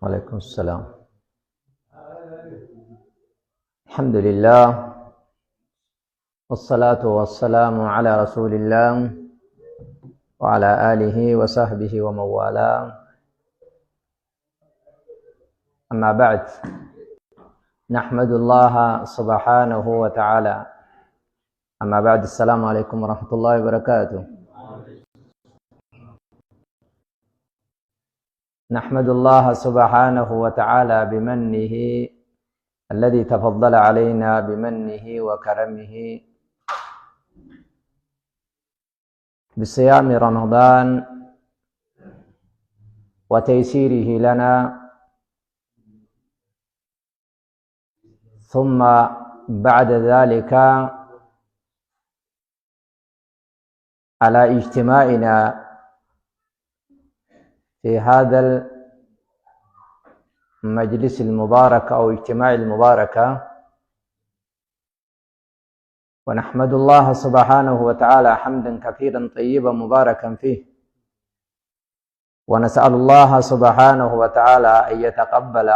وعليكم السلام. الحمد لله والصلاة والسلام على رسول الله وعلى آله وصحبه ومن والاه. أما بعد، نحمد الله سبحانه وتعالى. أما بعد، السلام عليكم ورحمة الله وبركاته. نحمد الله سبحانه وتعالى بمنه الذي تفضل علينا بمنه وكرمه بصيام رمضان وتيسيره لنا، ثم بعد ذلك على اجتماعنا في هذا المجلس المبارك أو اجتماع المباركة، ونحمد الله سبحانه وتعالى حمدا كثيرا طيبا مباركا فيه، ونسأل الله سبحانه وتعالى أن يتقبل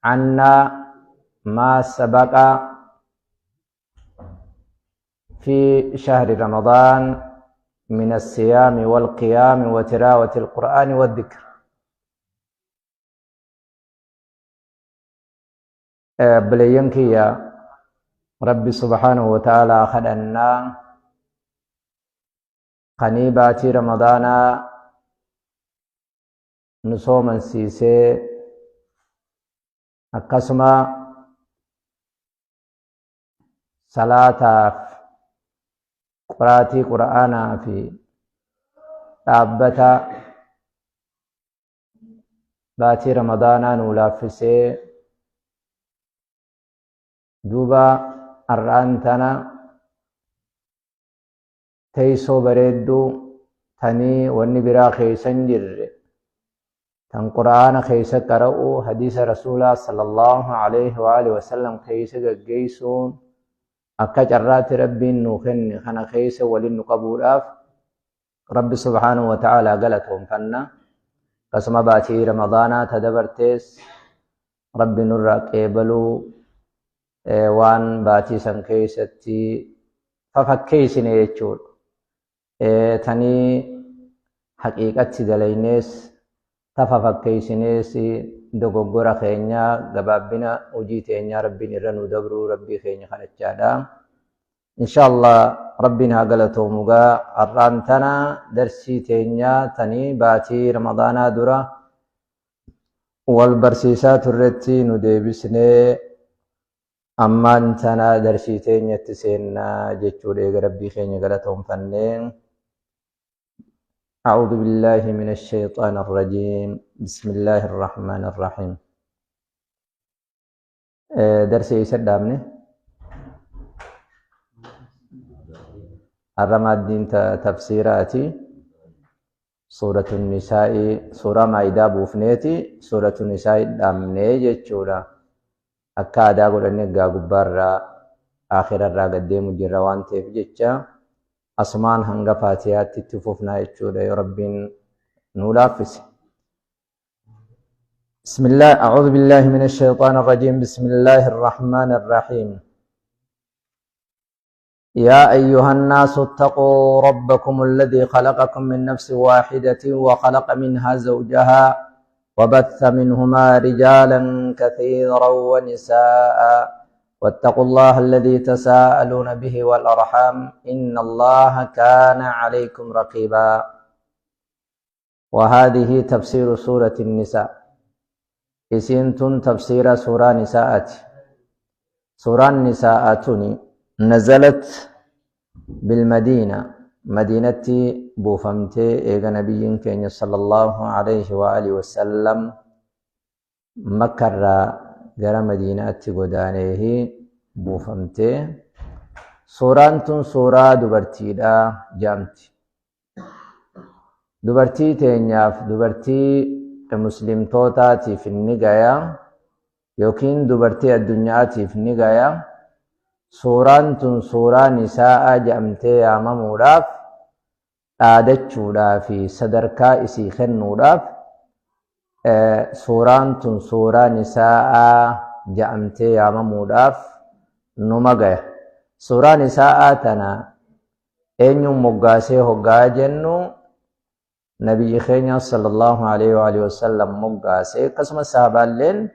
عنا ما سبق في شهر رمضان من الصيام والقيام وتلاوة القرآن والذكر. بلينكي يا ربي سبحانه وتعالى خدنا قنيباتي رمضان نصوما سيسي أكسما صلاة قراتي قرآنا في تابتا باتي رمضان نولافسي دوبا الرانتنا تيسو بريدو تني ونبرا خيسن جر تن قرآن خيسة قرأو حديث رسول الله صلى الله عليه وآله وسلم خيسة جيسون أكا جرات ربي نوخن خنا خيسة ولن قبول آف رب سبحانه وتعالى قلتهم فنا قسم باتي رمضان تدبرتيس ربي نرى قيبلو وان باتي سن كيستي ففكيسن يجول تني حقيقة دلينيس تففكيسنيس دوغورا خينيا غبابنا وجيتينيا ربي نرنو دبرو ربي خينيا خنجادا إن شاء الله ربنا غلطو مغا أرانتنا درسي تينيا تني باتي رمضان درا والبرسيسات الرتي نديبسني أمان تنا درسيتين يتسينا جيتشو ديغ ربي خيني غلطهم فنين. أعوذ بالله من الشيطان الرجيم. بسم الله الرحمن الرحيم. درسي يسدامني الرمادين تفسيراتي سورة النساء سورة مائدة بوفنيتي سورة النساء دامني جيتشو akka aadaa godhannee egaa gubbaarraa aakhirarraa gaddeemu jirra waan ta'eef jecha asumaan hanga faatihaatti itti fufnaa jechuudha yoo rabbiin nuu laaffise. Bismillah, a'uudhu billahi min ashaytaan arrajiim. Bismillahi irrahmaan irrahiim. يا أيها الناس اتقوا ربكم الذي خلقكم من نفس واحدة وخلق منها زوجها وبث منهما رجالا كثيرا ونساء واتقوا الله الذي تساءلون به والأرحام إن الله كان عليكم رقيبا. وهذه تفسير سورة النساء. إسنتم تفسير سورة نساء. سورة النساء نزلت بالمدينة مدينة بوفمتي إيغا نبي كيني صلى الله عليه وآله وسلم مكرا غير مدينة قدانيه بوفمتي. سورانتون سورة دبرتي دا جامتي دبرتي تينياف دبرتي مسلم توتاتي في النقايا يوكين دبرتي الدنياتي في النقايا. سورانتون سورة نساء جامتي يا مموراف dhaadachuudhaa fi sadarkaa isii kennuudhaaf suuraan tun suuraa nisaa'aa ja'amtee yaamamuudhaaf numa gaya. Suuraa nisaa'aa tana eenyuun moggaasee hoggaa jennu nabiyyi keenya sallallahu alaihi wasallam moggaasee, akkasumas sahabaalleen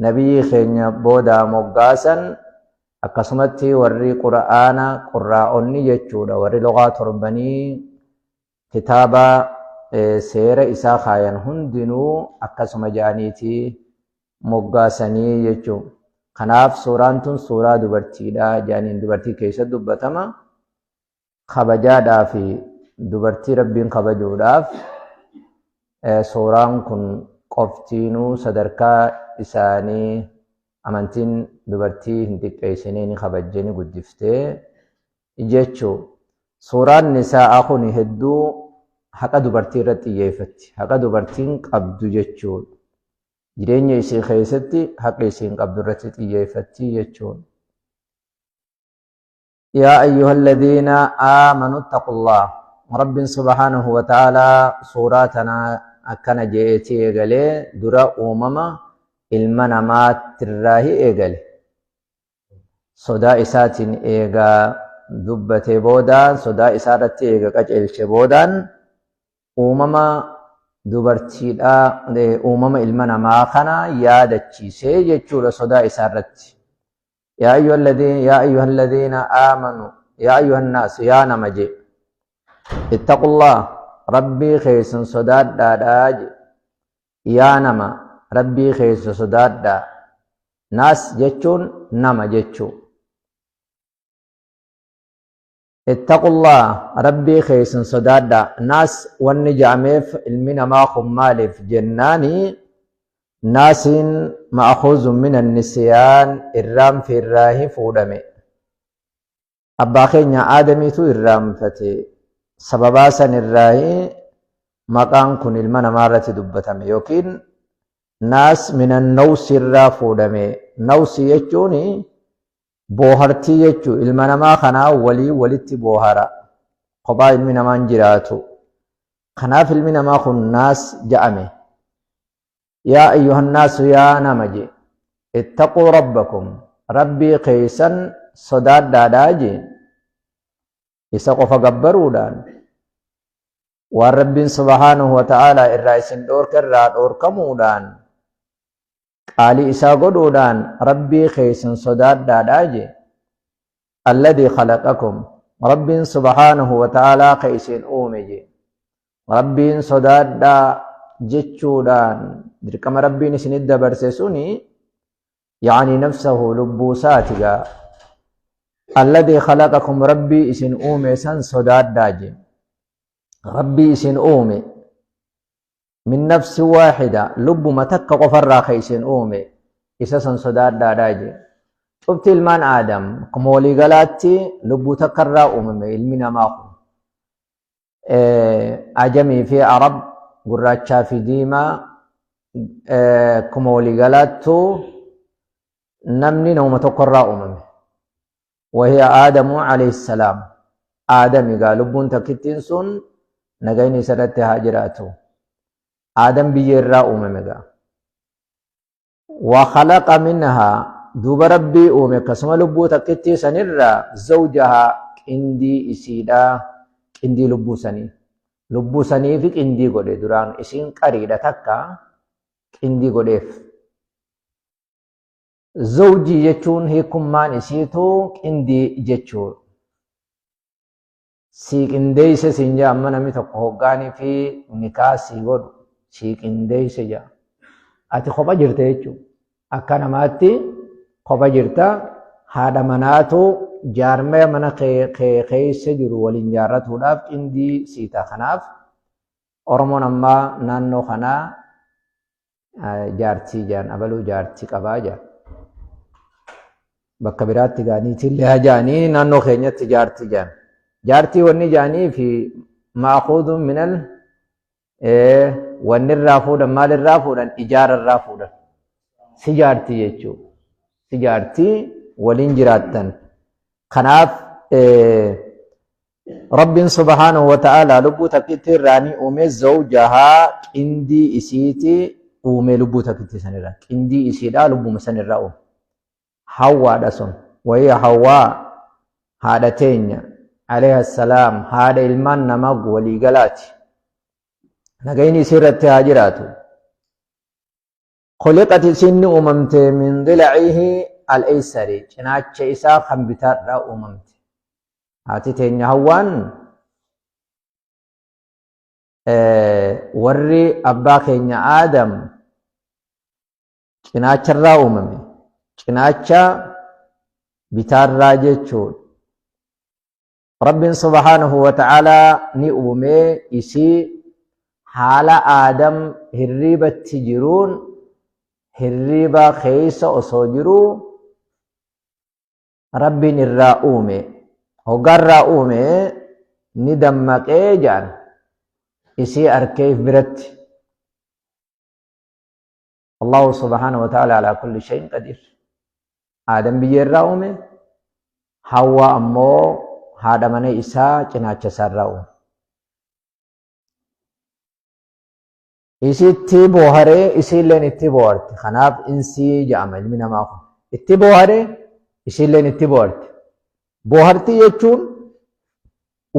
nabiyyi keenya booda moggaasan, akkasumatti warri qura'aana qurraa'onni jechuudha, warri lugaa torbanii kitaaba seera isaa kaayan hundinuu akkasuma ja'aniiti moggaasanii jechuudha. Kanaaf suuraan tun suuraa dubartiidha ja'aniin, dubartii keessa dubbatama. Kabajaadhaa fi dubartii rabbiin kabajuudhaaf suuraan kun qoftiinuu sadarkaa isaanii amantiin dubartii hin xiqqeessinee ni kabajjee ni guddiftee jechuudha. Suuraan nisaa'aa kun hedduu haqa dubartii irratti xiyyeeffatti, haqa dubartiin qabdu jechuudha. Jireenya ishee keessatti haqa isheen qabdu irratti xiyyeeffatti jechuudha. yaa ayyuhalladhiina aamanuu ittaqullah. Rabbiin subhaanahu wa ta'aalaa suuraa tanaa akkana je'eetii eegalee dura uumama ilma namaatirraahi eegale. Sodaa isaatiin eegaa dubbatee boodaan, sodaa isaa irratti eega qaceelche boodaan uumama dubartiidhaa, uumama ilma namaa kana yaadachiisee jechuudha sodaa isaa irratti. yaa ayyuhalladhiina aamanuu, yaa ayyuhannaas, yaa nama je ittaqullah, rabbii keessan sodaadhaadhaa je. yaa nama rabbii keessa sodaadhaa. Naas jechuun nama jechuu. ittaqullah rabbii keessan sodaadhaa. Naas wanni ja'ameef ilmi namaa kun maaliif jennaani, naasiin ma'akhuzun min annisiyaan, irraanfi irraahi fuudhame. Abbaa keenya aadamiitu irraanfate, sababaa san irraahi maqaan kun ilma namaa irratti dubbatame. Yookiin naas minan nawsi irraa fuudhame. Nawsi jechuun boohartii jechuu, ilma namaa kanaa walitti boohara, kophaa ilmi namaa hin jiraatu. Kanaaf ilmi namaa kun naas ja'ame. yaa ayyuhannaasu, yaa nama je ittaquu rabbakum, rabbii keeysan sodaadhaadhaa je. Isa qofa gabbaruudhaan, waan rabbiin subhaanahu wa ta'aalaa irraa isin dhoorke irraa dhoorkamuudhaan, qaalii isaa godhuudhaan rabbii keeysan sodaadhaadhaa je. alladhii khalaqakum, rabbiin subhaanahu wa ta'aalaa ka isin uume je. Rabbiin sodaadhaa jechuudhaan dirqama rabbiin isinit dabarse suni yaani nafsahu lubbuu saatiga. alladhii khalaqakum, rabbii isin uume san sodaadhaa je. rabbii isin uume min nafsi waaxida, lubbuma takka qofarraa ka isin uume, isa san sodaadhaadhaa je. Cufti ilmaan aadam akkuma waliigalaatti lubbuu takkarraa uumame ilmi namaa kun. Ajamii fi arab, gurraachaa fi diimaa, akkuma waliigalaattu namni nama tokkorraa uumame. وهي آدم عليه السلام. آدم قال لبون تكتين سن نغيني سرت هاجراته. آدم بيجرا أممغا. وخلق منها دوب ربي أمم كسم لبو تكتي سنرا زوجها كندي إسيدا، كندي لبو سني. لبو سني في كندي قد دران إسين قريدة تكا كندي قدف. زوجي jechuun hiikummaan isiitu qindii jechuu. Sii qindeeyse siin jaa, amma namni tokko hoggaanii fi nikaa sii godhu sii qindeeyse jaa. Ati kopha jirta jechuu. Akka namaatti kopha jirta. Haadha manaatu jaarmee mana keessa jiru waliin jaarratuudhaaf qindii siita. Kanaaf Oromoon ammaa naannoo kanaa jaartii jaan, abaluu jaartii qabaa jaan. Bakka biraatti gaaniitillee hajaanii naannoo keenyatti jaartii jaan. Jaartii wanni jaanii fi maaquudun minal wanni irraa fuudhan, maal irraa fuudhan? Ijaara irraa fuudhan. Si jaartii jechuudha. Si jaartii waliin jiraattan. Kanaaf Rabbiin subhaanahu wa ta'aalaa lubbuu takkitti irraanii uume zawjahaa qindii isiiti uume lubbuu takkitti sanirra qindii isiidhaa lubbuma sanirra uume hawwaadha sun wayya hawwaa haadha teenya alayhi salaam haadha ilmaan namaa waliigalaati nagayni isirratti haa jiraatu خلقت سن أممت من ضلعه الأيسر جناچ إسا خنبتار را أممت هاتي تين هوان ورّي أبا كين آدم جناچ را أممي جناچ بتار راجچون رب سبحانه وتعالى ني أممي إسي حال آدم هرّيبت تجرون hirriba keessa osoo jiru rabbiin irraa uume hoggarraa uume ni dammaqee jaan isii arkeef biratti Allahu subhanahu wa ta'ala ala kulli shay'in qadir Adam biyyerraa uume Hawwa ammoo haadha mana isaa cinaacha isaarraa uume isitti boharee isiilleen itti boharte kanaaf insii jedhama ilmi namaa kun itti boharee isiilleen itti boharte bohartii jechuun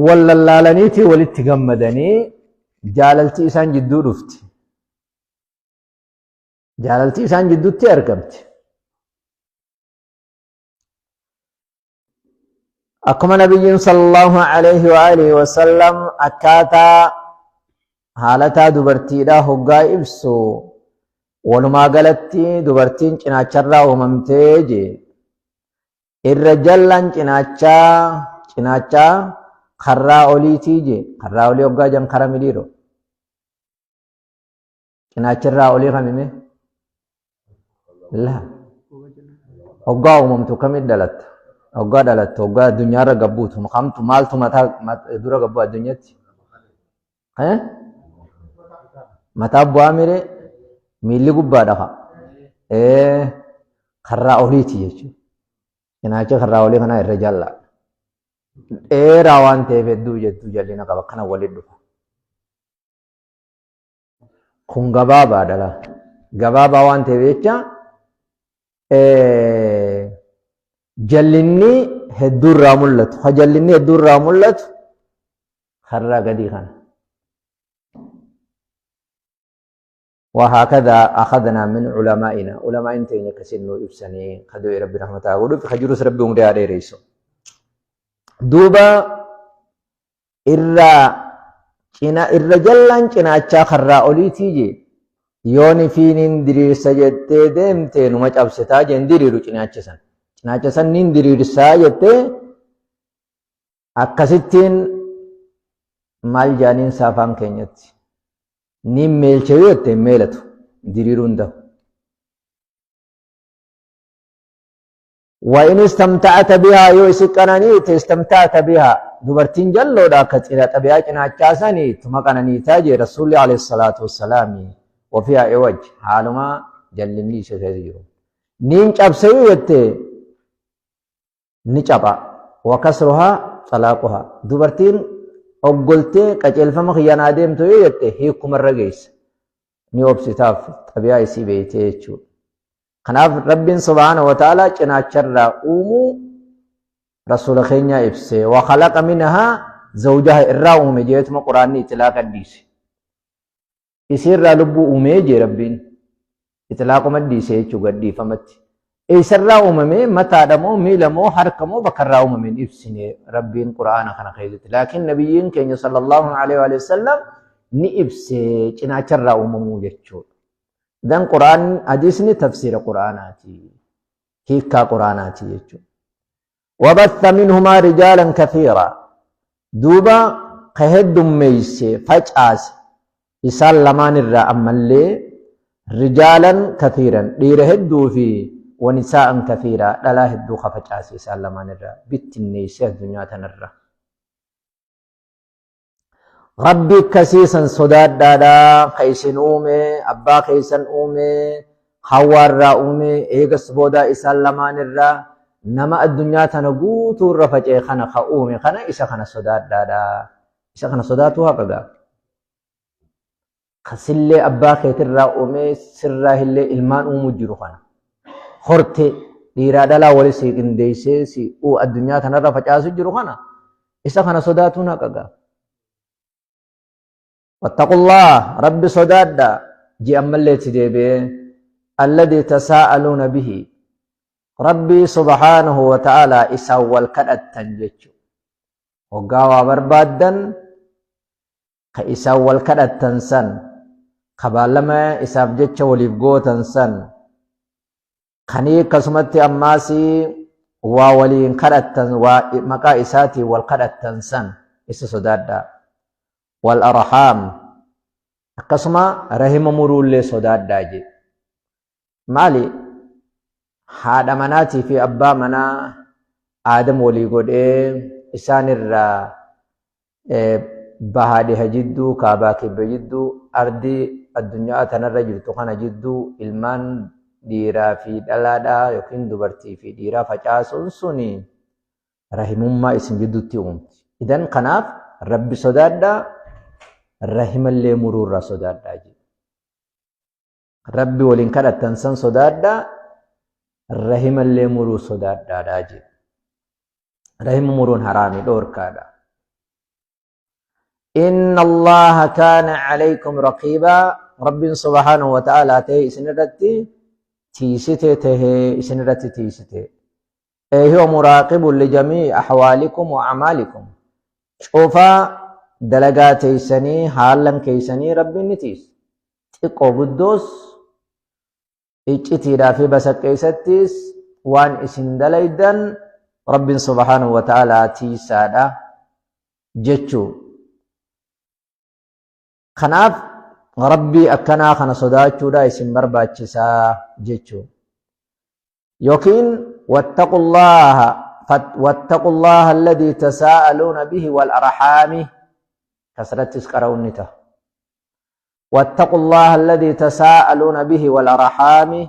wal lallaalaniitii walitti gammadanii jaalaltii isaan jidduu dhufti jaalaltii isaan jidduutti argamti akkuma nabiyyiin sallallahu alayhi wa alihi wa sallam akkaataa haalataa dubartiidhaa hoggaa ibsu walumaa galatti dubartiin cinaacharraa uumamtee je irra jallaan cinaachaa karraa oliitii je karraa olii hoggaa jan kara miliiro cinaacharraa olii kamime la hoggaa uumamtu kamit dhalatta hoggaa dhalatta hoggaa addunyaarra gabbuutu kamtu maaltu mataa dura gabbu addunyaatti mataa bu'aa mire miilli gubbaadha karraa oliiti jechuudha. Cinaacha karraa olii kana irra jallaa. Dheeraa waan ta'eef hedduu jettuu jallina qaba kana waliin dhufa. Kun gabaabaadha laa. Gabaabaa waan ta'eef jecha jallinni hedduurraa mul'atu. Ha jallinni hedduurraa mul'atu karraa gadii kana. وهكذا أخذنا من علمائنا علماء تيني كسنو إبساني خدوي ربي رحمة الله في خجروس ربي مدي عليه ريسو دوبا إرّا جلان كنا أچا خرّا أولي تيجي يوني فين ديرير سجدت دمتي نمج أبسطا جن ديريرو كنا أچا سن نين ديرير ساجدت أكسيتين مال جانين سافان كينيت nin meelchee yotte meelatu diriiruun ta'u wa in istamta'ata bihaa yoo isi qananiite istamta'ata bihaa dubartiin jalloodha akka cira xabiyaa cinaachaasanii tuma qananiitaa jee rasuulli alayhi salaatu wassalaami wafiyaa iwaj haaluma jallinni ishee keessa jiru nin cabse yoo yotte ni caba wa kasruhaa xalaaquhaa dubartiin oggoltee qaceelfama khiyyanaa deemtu yoo jette hiikumarra geessa ni obsitaaf xabiyaa isii beeytee jechuudha. Kanaaf Rabbiin subhaanahu wa ta'aalaa cinaacharraa uumuu rasuula keenya ibse wa khalaqa minhaa zawjaha irraa uume jeetuma quraanni itlaaqa dhiise. Isiirraa lubbuu uumee jee Rabbiin itlaaquma dhiise jechuu gadhiifamatti. Eessarraa uumame mataadha moo miila moo harka moo bakkarraa uumameen ibsine Rabbiin quraana kana keessatti laakiin nabiyyiin keenya sallallahu alaihi wa sallam ni ibse cinaacharraa uumamuu jechuudha. Dan quraan hadiisni tafsiira quraanaati hiikkaa quraanaati jechuudha. وبث منهما رجالا كثيرا دوبا كهدم ميسي فجأس إسال لمان الرأم اللي رجالا كثيرا ليرهدوا فيه ونساء كثيرا لا هدو خفجاسي سالمان الرا بالتنيسة الدنيا تنرى ربي كسيسا صداد دادا خيسن أومي أبا خيسن أومي خوار را أومي إيغس بودا إسالمان الرا نما الدنيا تنقوت الرفجي خنا خأومي خنا إسا خنا صداد دادا إسا خنا صداتها قدا kasillee abbaa keetirraa uumee sirraa illee ilmaan uumuu jiru kana horte dhiiraa dhalaa wali si qindeessee si addunyaa kanarra facaasu jiru kana isa kana sodaatuun haqagaa. Wattaqullah rabbi sodaadha ji'ammallee itti deebi'ee alladii tasaa'aluuna bihi rabbii subhaanahu wa ta'aalaa isaan wal kadhattan jechuudha. Hoggaa waa barbaaddan ka isaan wal kadhattan san ka baallama isaaf jecha waliif gootan san kanii akkasumatti ammaasii waa waliin kadhattan waa maqaa isaatiin wal kadhattan san isa sodaadhaa. Wal arham akkasuma rahima muruullee sodaadhaa je. Maali haadha manaatii fi abbaa manaa aadam walii godhee isaanirraa bahaadhiha jidduu kaabaa kibba jidduu ardii addunyaa tanarra jirtu kana jidduu ilmaan dhiiraa fi dhalaadhaa yookiin dubartii fi dhiiraa facaasuun suni rahimummaa isin jidduutti uumti. Idan kanaaf rabbi sodaadhaa rahimallee muruurraa sodaadhaa je. Rabbi waliin kadhattan san sodaadhaa rahimallee muruu sodaadhaadhaa je. Rahima muruun haraami dhoorkaadha. إن الله كان عليكم رقيبا رب سبحانه وتعالى تهي سنرتي تيسته تهي سنرتي تيسته هو مراقب لجميع أحوالكم وأعمالكم شوفا دلقات سني حالا كيسني رب نتيس تقو بدوس اجتيرا في بس كيستيس وان اسن دليدن رب سبحانه وتعالى تيسادا جتشو kanaaf rabbii akkanaa kana sodaachuudha isin barbaachisaa jechuu yookiin wattaqullaha alladhii tasaa'aluuna bihi wal arhaami kasrattis qara'uun ni ta'a. Wattaqullaha alladhii tasaa'aluuna bihi wal arhaami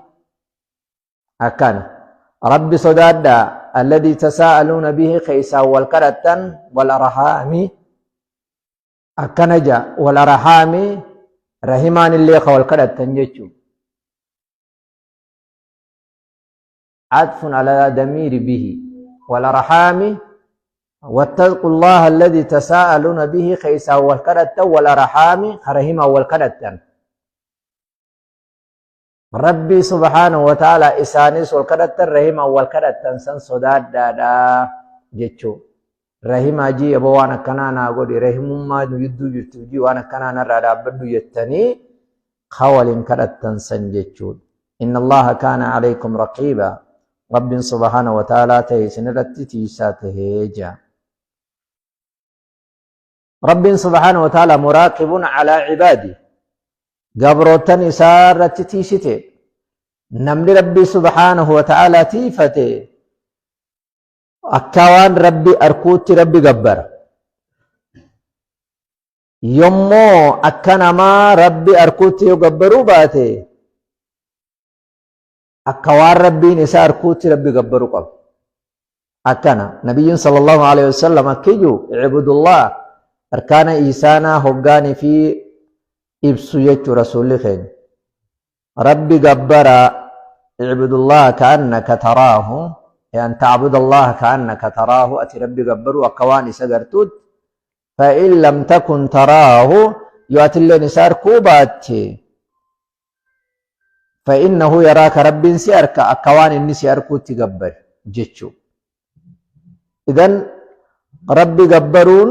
akkana rabbi sodaadhaa alladhii tasaa'aluuna bihi keeysaan wal kadhattan wal arhaami akkana ja wal arhaami rahimaan illee ka wal kadhattan jechuu atfun ala damiiri bihi wal arhaami wattaqullaha alladhii tasaa'aluuna bihi keeysaan wal kadhattan wal arhaami ka rahimaan wal kadhattan rabbii subhaanahu wa ta'aalaa isaanis wal kadhattan rahimaan wal kadhattan san sodaadhaadha jechuu rahima ji abo waan akkanaa naa godhi rahimummaa nu jidduu jirtu ji waan akkanaa narraa dhaabbadhu jettanii ka waliin kadhattan san jechuudha. Inna Allaha kaana alaykum raqiiba rabbiin subhaanahu wa ta'aalaa ta'e isinirratti tiisaa tahee jira. Rabbiin subhaanahu wa ta'aalaa muraaqibun alaa cibaadi gabrootan isaa irratti tiisite namni rabbii subhaanahu wa ta'aalaa tiifate akka waan rabbi arkuutti rabbi gabbara yommoo akka namaa rabbi arkuutti yoo gabbaruu baate akka waan rabbiin isaa arkuutti rabbi gabbaruu qaba. Akkana nabiyyiin sallallahu alaihi wasallam akkiyyu ibudullah arkaana isaanaa hoggaanii fi ibsu jechuu rasuulli keenya rabbi gabbara ibudullah ka'annaka taraahu أن تعبد الله كأنك تراه أتي ربي قبروا أكواني سقرتود فإن لم تكن تراه يؤتي اللي نسار كوباتي فإنه يراك ربي سيارك أكواني النسيار كوتي قبر جيتشو إذن ربي قبرون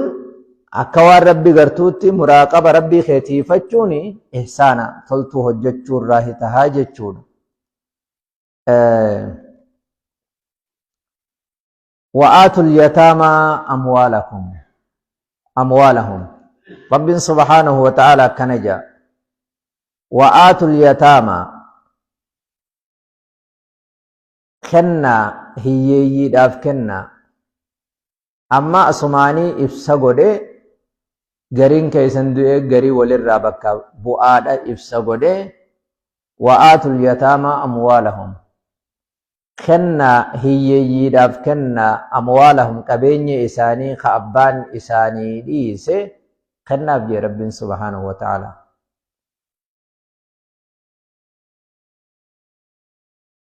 أكوان ربي قرتوتي مراقب ربي خيتي فتشوني إحسانا تلتوه جيتشو الراهي تهاجتشو وآتوا اليتامى أموالهم رب سبحانه وتعالى كنجا وآتوا اليتامى كنا هي داف كنا أما أسماني إفسا غرين كيسن دوئے غري ولر بكا بؤادا إفسا وآتوا اليتامى أموالهم كنا هي داف كنا أموالهم كبيني إساني خأبان إساني ديسي كنا بجي رب سبحانه وتعالى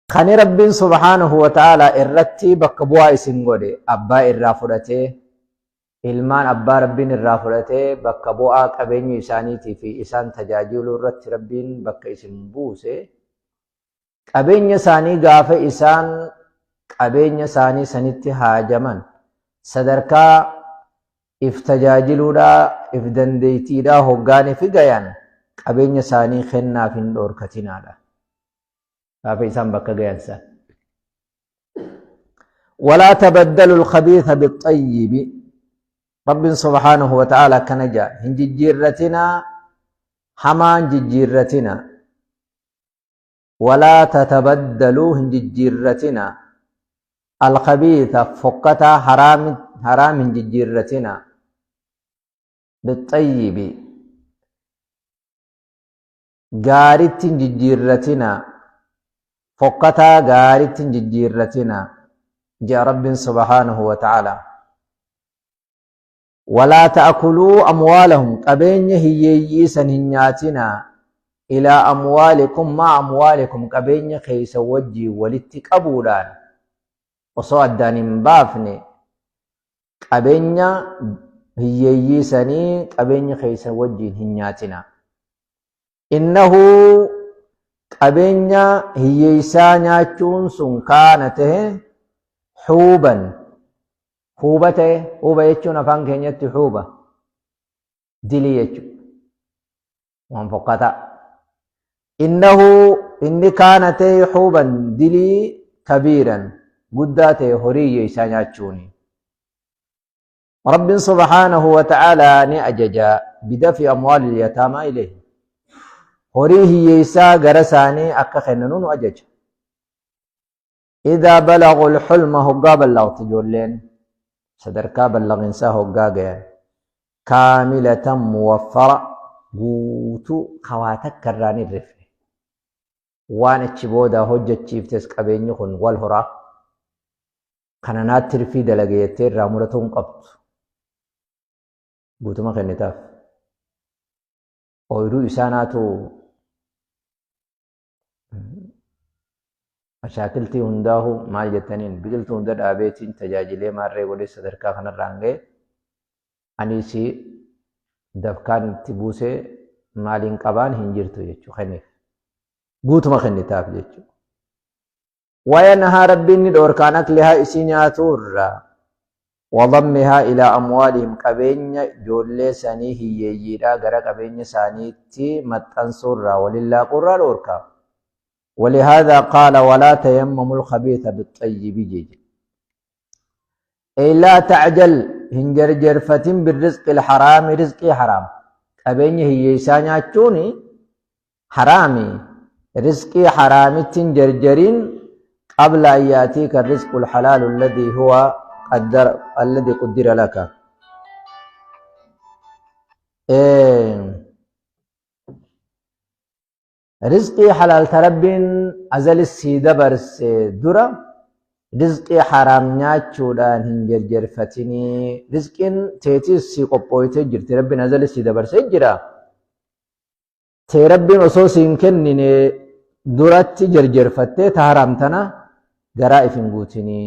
Kani Rabbiin subhaanahu wa ta'ala irratti bakka bu'aa isin godhe abbaa irraa fudhatee ilmaan abbaa Rabbiin irraa fudhatee bakka bu'aa qabeenya isaaniitii fi isaan tajaajiluu irratti Rabbiin bakka isin buuse qabeenya isaanii gaafa isaan qabeenya isaanii sanitti haajaman sadarkaa if tajaajiluudhaa if dandeettiidhaa hoggaaniif gayan qabeenya isaanii kennaaf hin dhoorkatinaadha. Gaafa isaan bakka gayan san. ولا تبدلوا الخبيث بالطيب رب سبحانه وتعالى كنجا هنججيرتنا حمان ججيرتنا ولا تتبدلوا هنججيرتنا الخبيث فقتا حرام هنججيرتنا بالطيب غارت هنججيرتنا فقتا غارت هنججيرتنا جاء رب سبحانه وتعالى ولا تأكلوا أموالهم قبين هييسا هنياتنا إلى أموالكم مع أموالكم قبين خيس وجي ولتك أبولان وصوات داني مبافني قبين هييساني قبين خيس وجي هنياتنا إنه قبين هييسانياتون سنكانته حوبا حوبته حوبا يجون أفان كينيت حوبا دلي يجون وانفقتا إنه إني كانت حوبا دلي كبيرا قدات هري يسانياتشوني رب سبحانه وتعالى نأجج بدفع أموال اليتامى إليه هريه يسا غرساني أكا خننون أجج إذا بلغوا الحلم هقا بلغ تجولين صدركا بلغ إنسا هقا كاملة موفرة قوتو خواتك كراني الرفل وانا تشبودا هجة تشيفتس قبين يخون والهرا خنانات ترفي دلقيتين رامورتون قبط قوتو ما خنتاف ويرو إساناتو مشاكلتي هنداه ما جتنين بقلت هندر آبيتين تجاجلي ماري ولي صدركا خنا رانجي أنيسي دفكان تبوسي مالين قبان هنجرتو يجو خنيف قوت ما خنتاف يجو وينها ربي ندور كانت لها إسينياتور وضمها إلى أموالهم قبين جولي ساني هي يجيرا غرا قبين سانيتي متنصر ولله قرى الأوركا ولهذا قال ولا تيمموا الخبيث بالطيب جيج أي لا تعجل هنجر جرفة بالرزق الحرام رزقي حرام قبين هي يسانياتوني حرامي رزقي حرامي تنجرجرين قبل أن يأتيك الرزق الحلال الذي قدر لك رزقي حلال تربين أزل السيدة برس درا رزقي حرام ناتشودان هنجر فتني رزقين تيتي سيقوبويتي جرتي ربين أزل السيدة برس جرا تي ربين أصوصين كنين دراتي جرجر فتي تهرامتنا غرائف نقوتني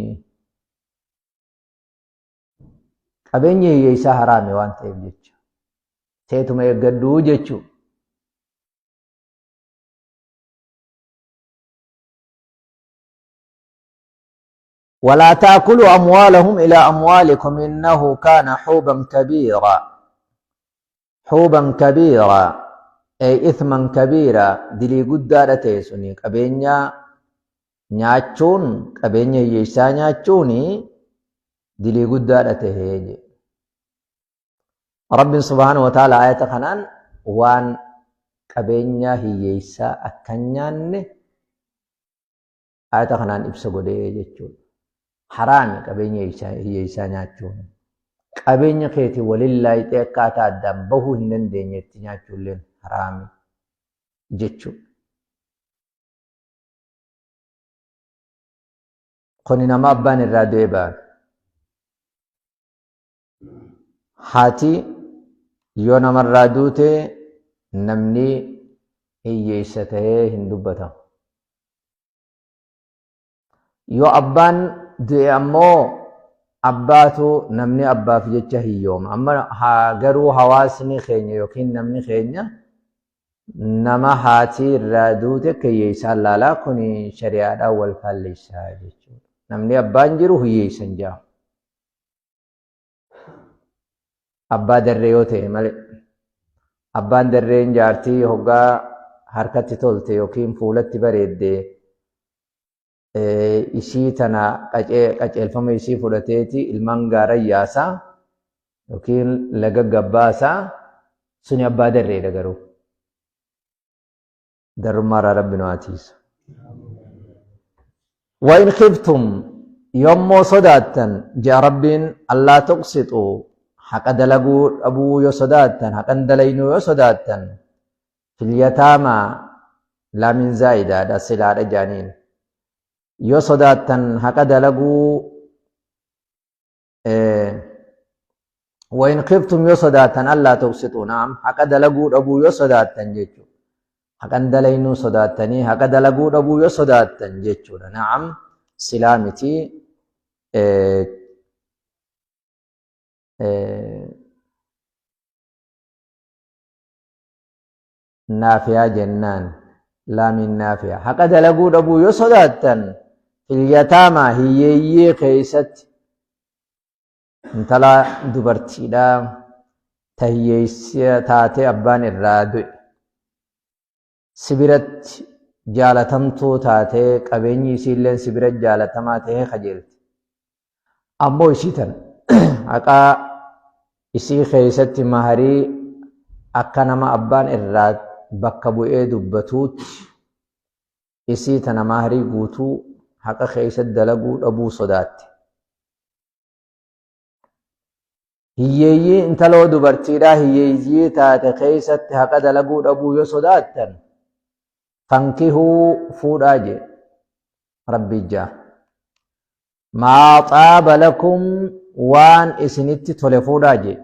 قبين يسا حرامي وان تيب جيچو تيتو ما يقدو جيچو ولا تأكلوا أموالهم إلى أموالكم إنه كان حوبا كبيرا حوبا كبيرا أي إثما كبيرا دلي قدارة تيسوني قبينيا نياتشون قبينيا يسا نياتشوني دلي قدارة تهيجي رب سبحانه وتعالى آية خنان وان قبينيا هي يسا أكنيان آية خنان إبسا قديجي حرامي قبينيا هي يسا نياتشون قبينيا خيتي ولله يتأكاتا الدم بهو هنن دينيتي نياتشون لين حرامي جيتشو قوني نما أبان الرادو إبان هاتي يونا مرادوتي نمني هي يسته هندوبتا yoo abbaan du'e ammoo abbaatu namni abbaaf jecha hiyyooma. Amma garuu hawaasni keenya yookiin namni keenya nama haati irraa duute hiyyeessaan laalaa kun shari'aadhaan wal faalleessaa jechuudha. Namni abbaan jiru hiyyeessan jaa. Abbaa darree yoo ta'e malee. Abbaan darreen jaartii hoggaa harkatti tolte yookiin fuulatti bareedde ishii tana qaceelfama ishii fudhateeti ilmaan gaara yaasaa yookiin laga gabbaasaa suni abbaa darreedha garuu. Darummaarraa Rabbi nu haatiisa. Wa in khiftum yommuu sodaattan jaa Rabbiin allaa tuqsitu haqa dalaguu dhabuu yoo sodaattan haqan dalaynuu yoo sodaattan fil yataamaa laamin zaa'idaadha silaadha jaaniin. Yoo sodaattan haqa dalaguu wa in khiftum yoo sodaattan allaa tuqsitu naam haqa dalaguu dhabuu yoo sodaattan jechuudha. Haqan dalaynuu sodaattanii haqa dalaguu dhabuu yoo sodaattan jechuudha. Naam silaa miti naafiyaa jennaan laamiin naafiyaa haqa dalaguu dhabuu yoo sodaattan fil yataamaa hiyyeeyyii keessatti intala dubartiidhaa ta hiyyeessa taatee abbaan irraa du'e sibiratti jaalatamtuu taatee qabeenyi isiillee sibiratti jaalatamaa ta'ee qajeelti. Ammoo ishii tan haqaa isii keessatti maharii akka nama abbaan irraa bakka bu'ee dubbatuutti isii tana maharii guutuu haqa keessatti dalaguu dhabuu sodaatti. Hiyyeeyyii intaloo dubartiidhaa hiyyeeyyii taate keessatti haqa dalaguu dhabuu yoo sodaattan fankihuu fuudhaa jee Rabbi ijaa. Maa xaaba lakum waan isinitti tole fuudhaa jee.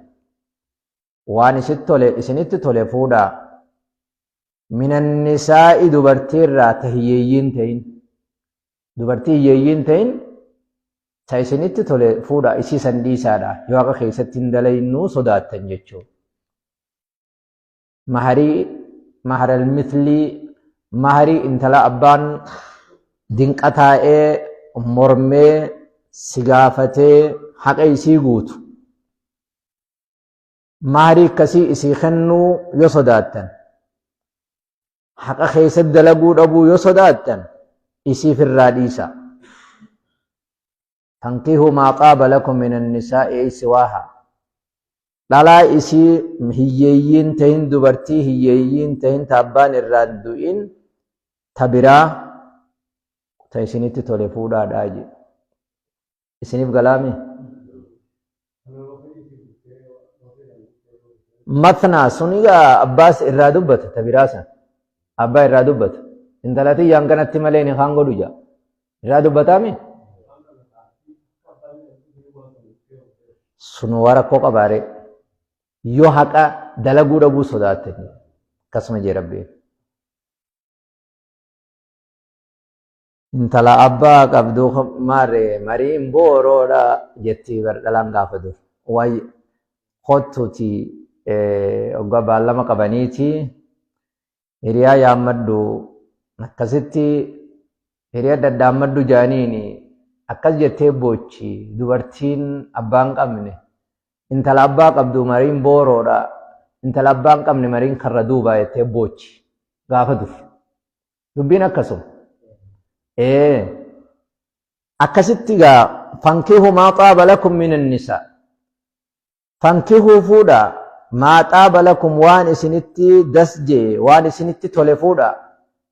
Waan isinitti tole fuudhaa. Minan nisaa'i dubartii irraa ta hiyyeeyyiin ta'in. Dubartii hiyyeeyyiin ta'in ta isinitti tole fuudhaa isii san dhiisaadha. Yoo haqa keessatti hin dalaynuu sodaattan jechuudha. Maharal mithlii maharii intala abbaan dinqa taa'ee mormee si gaafatee haqa isii guutu. Maharii akkasii isii kennuu yoo sodaattan haqa keessatti dalaguu dhabuu yoo sodaattan isiif irraa dhiisa. Tankihuu maa xaaba lakum minan nisaa'i siwaaha. Dhalaa isii hiyyeeyyiin ta'in dubartii hiyyeeyyiin ta'in ta abbaan irraa du'in ta biraa ta isinitti tole fuudhaadhaa jedhe. Isiniif galaami? Matnaa sunigaa abbaas irraa dubbata ta biraa san. Abbaa irraa dubbata. Intalatii yaan kanatti malee ni kaan godhu jaa. Irraa dubbataami? Sun warakkoo qabaaree. Yoo haqa dalaguu dhabuu sodaattani akkasuma jee Rabbiin. Intala abbaa qabdu maarree mariin booroodha jettii dhalaan gaafa dur. Waay kottuuti hoggaa baallama qabaniiti hiriyaa yaammaddu akkasitti hiriyaa daddaammaddu jaaniini akkas jettee boochi dubartiin abbaan qabne. Intala abbaa qabdu mariin booroodha. Intala abbaan qabne mariin karra duubaa jettee boochi gaafa dur. Dubbiin akkasuma. Akkasitti gaa fankihuu maa xaaba lakum minan nisaa. Fankihuu fuudha maa xaaba lakum waan isinitti dasjee waan isinitti tole fuudha.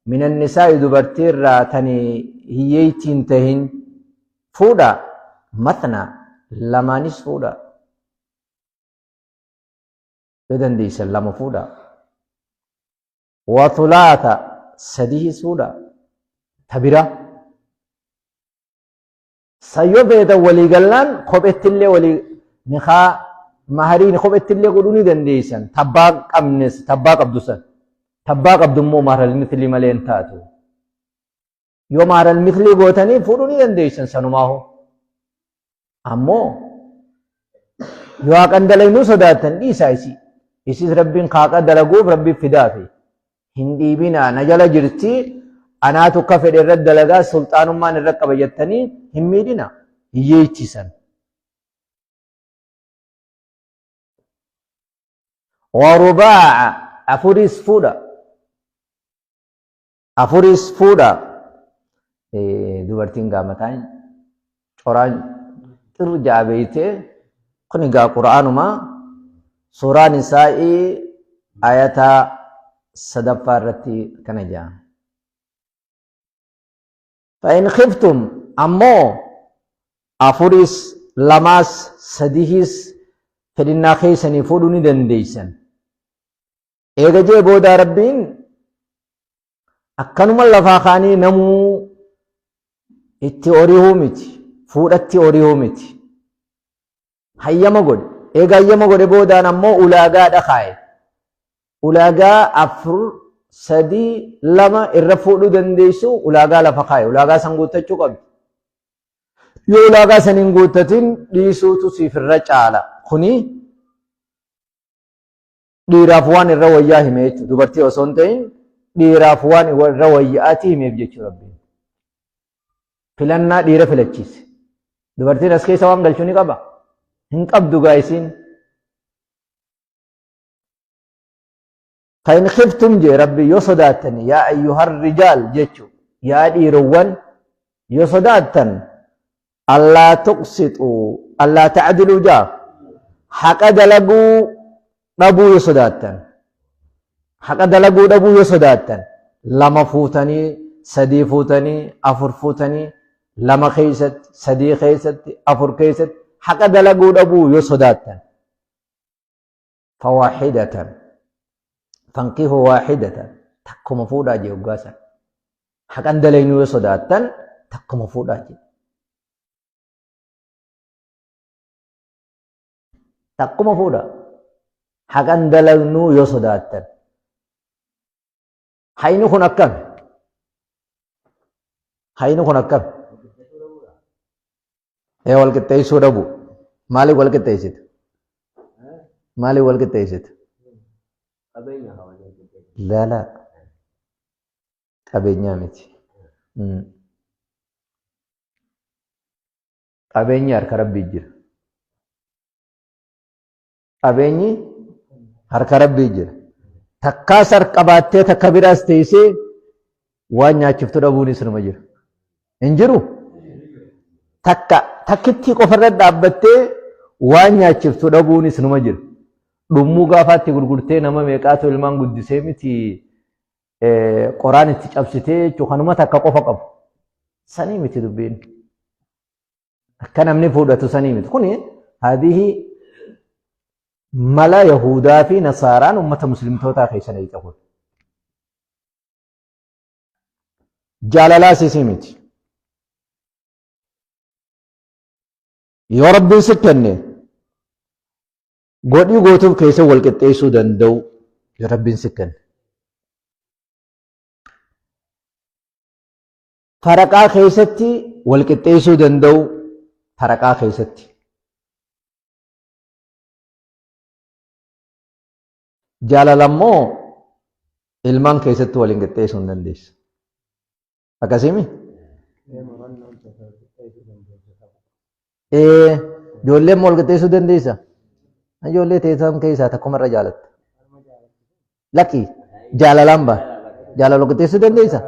Minan nisaa'i dubartii irraa tani hiyyeeytiin tahin fuudha. Matna lamaanis fuudha. Yoo dandeeysan lama fuudha. Wa thulaatha sadiis fuudha. Tabira sayyoo beetan walii gallaan kophettillee walii niqaa mahariin kophettillee godhuu ni dandeeysan. Tabbaa qabnes tabbaa qabdu san. Tabbaa qabdu immoo maharal mithlii malee hin taatu. yoo maaral mitli gootanii fuudhuu ni dandeessan sanumaahu ammoo yoo haqan dalaynuu sodaattan dhiisaa isis rabbiin haaqa dalaguuf rabbiin fidaafi hin dhiibinaa na jala jirti anaatu akka fedhe irratti dalagaa sulxaanummaan irra qaba jettanii hin miidhina hiyyeechisan warubaa'a afuris fuudha dubartiin gaamataan coraan xirjaa beeytee kun egaa quraanuma suuraan nisaa'ii ayata sadaffaa irratti kana jaa fa'in khiftum ammoo afuris lamaas sadihis fedhinnaa keessanii fuudhuu ni dandeeysan eega jee booda rabbiin akkanuma lafaa kaanii namuu itti horihuu miti fuudhatti horihuu miti hayyama godhe eega hayyama godhe boodaan ammoo ulaagaa dhakaaye ulaagaa afur sadii lama irra fuudhuu dandeessu ulaagaa lafa kaaye ulaagaa san guuttachuu qabdi yoo ulaagaa san hin guuttatin dhiisuutu siif irra caala kuni dhiiraaf waan irra wayyaa hime jechuudha dubartii osoo hin ta'in dhiiraaf waan irra wayyaati himeef jechuudha rabbiin filannaa dhiira filachiise dubartiin as keessa waan galchuu ni qaba hin qabdu gaayisiin فإن خفتم جي ربي يصداتن يا أيها الرجال جيتشو يا ديروان يصداتن ألا تقسطوا ألا تعدلوا جا حق دلقوا ربو يصداتن حق دلقوا ربو يصداتن لما فوتني سدي فوتني أفر فوتني لما خيست سدي خيست أفر خيست حق دلقوا ربو يصداتن فواحدة فانكحوا واحدة تكو مفودا جي وقاسا حقا دلينو يصداتن تكو مفودا جي تكو مفودا حقا دلينو يصداتن حينو كن أكم حينو كن أكم ايه والكتايسو ربو مالي والكتايسيت مالي والكتايسيت لا لا qabeenyaa miti qabeenyi harka rabbii jira qabeenyi harka rabbii jira takkaas harka baattee takka biraas teessee waan nyaachiftu dhabuunis numa jira hin jiru takkitti qofarra dhaabbattee waan nyaachiftu dhabuunis numa jira dhummuu gaafaatti gurgurtee nama meeqaatu ilmaan guddisee miti qoraan itti cabsitee jechuun kanuma takka qofa qabu sanii miti dubbiin akka namni fuudhatu sanii miti kuni haadhihi mala yahudaa fi nasaaraan ummata muslimtootaa keessan eeyita kun jaalalaas isii miti yoo rabbiin si kenne godhii gootuuf keessa wal qixxeessuu danda'u yoo rabbiin si kenne faraqaa keessatti wal qixxeessuu danda'u faraqaa keessatti jaalalammoo ilmaan keessatti waliin qixxeessuu hin dandeessu akkasimi ijoolleen wal qixxeessuu dandeessa ijoollee teessan keessaa takkuma irra jaalatta lakki jaalalaan ba jaalala wal qixxeessuu dandeessa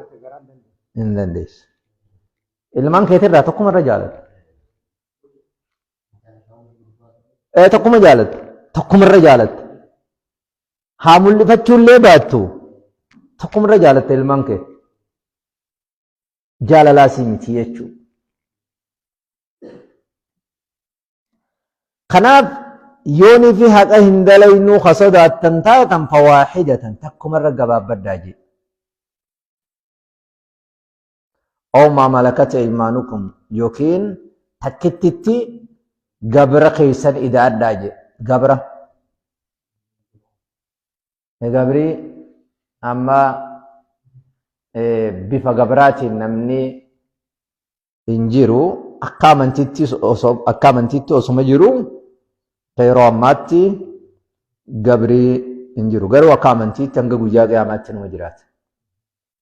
hin dandeessu ilmaan keetirraa tokkuma irra jaalatta tokkuma jaalatta tokkuma irra jaalatta haa mul'ifachuullee baattu tokkuma irra jaalatta ilmaan kee jaalalaasii miti jechuudha kanaaf yoonii fi haqa hin dalaynuu ka sodaattan taatan fawaahidatan takkuma irra gabaabbaddaa jedhe أو ما ملكت أيمانكم يوكين تكتتي جبرة خيسان إذا أداجي جبرة جبري أما bifa gabraatiin namni hin jiru akka amantiitti osuma jiru yeroo ammaatti gabrii hin jiru garuu akka amantiitti hanga guyyaa qiyaamaatti numa jiraata.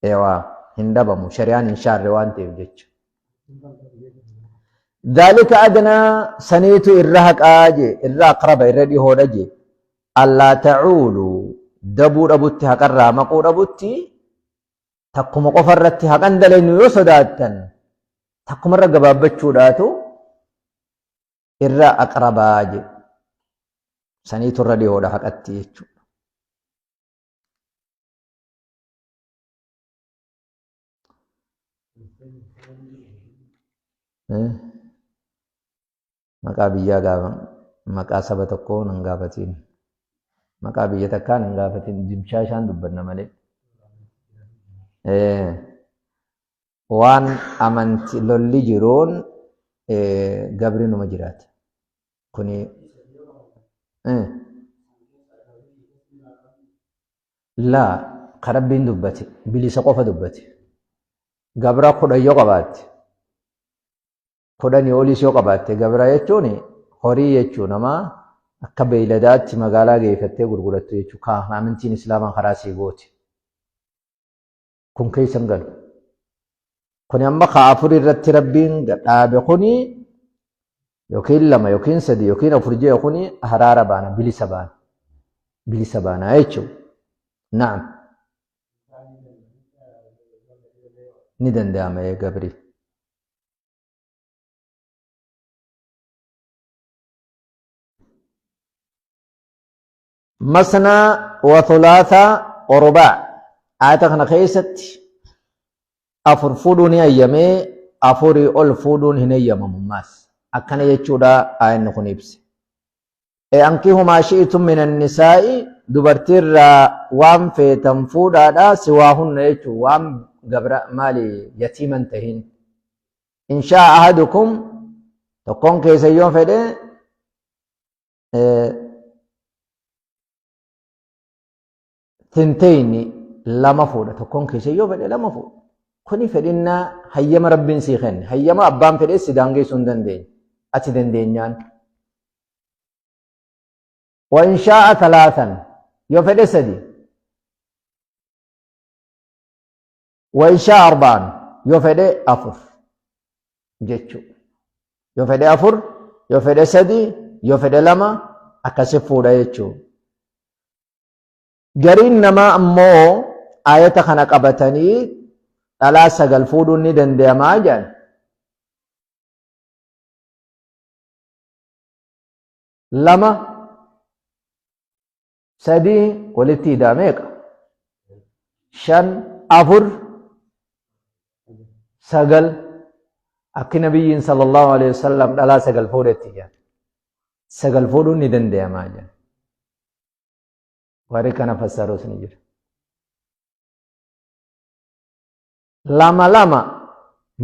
Eewaa hin dhabamu shari'aan hin shaarre waan ta'eef jecha. Daalika adnaa saniitu irra haqaa jee irra aqraba irra dhihoodha jee allaa ta'uulu dabuu dhabutti haqarraa maquu dhabutti takkuma qofa irratti haqan dalaynu yoo sodaattan takkumarra gabaabbachuudhaatu irra aqrabaa jee saniitu irra dhihoodha haqatti jechuudha. Maqaa biyyaa gaafa maqaa saba tokkoo hin gaafatiin maqaa biyya takkaan hin gaafatiin jimshaa isaan dubbanna malee waan amanti lolli jiruun gabri numa jiraata kuni laa karabbiin dubbate bilisa qofa dubbate gabra kudhan yoo qabaatte kudhanii oliis yoo qabaatte gabra jechuun horii jechuu namaa akka beeyladaatti magaalaa geeffattee gurgurattu jechuu kan amantiin islaamaa karaa sii gooti kun keessa hin galu kuni amma ka afur irratti rabbiin dhaabe kuni yookiin lama yookiin sadi yookiin afur jee kuni haraara baana bilisa baana jechuu naam ni danda'ama gabri. مثنى وثلاثة ورباع آتقنا خيست أفر فودون أيامي أفوري أول فودون هنا أيام مماس أكنا يجودا آين نكون إبس أنكيه ما شئتم من النساء دبرتير وام في تنفود هذا سواهن يجو وام قبر مالي يتيما تهين إن شاء أحدكم تكون كيس يوم فده تنتيني لما فودا تكون كيس يوم فده لما فودا كوني فدنا هيما ربين سيخن هيما أبام فده سيدانجي سندن دين أتي دين دينيان وإن شاء ثلاثا يوم فده سدي وإن شاء أربعا يوم فده أفر جتشو يوم فده أفر يوم فده سدي يوم فده لما أكسف فودا جتشو جرين نما أمو آية خنا قبتني ألا سجل فودو ندن ديما جان لما سدي ولتي داميك شن أفر سجل أكي نبي صلى الله عليه وسلم ألا سجل فودو تيجان سجل فودو ندن ديما جان warri kana fassaruus ni jira. Lama lama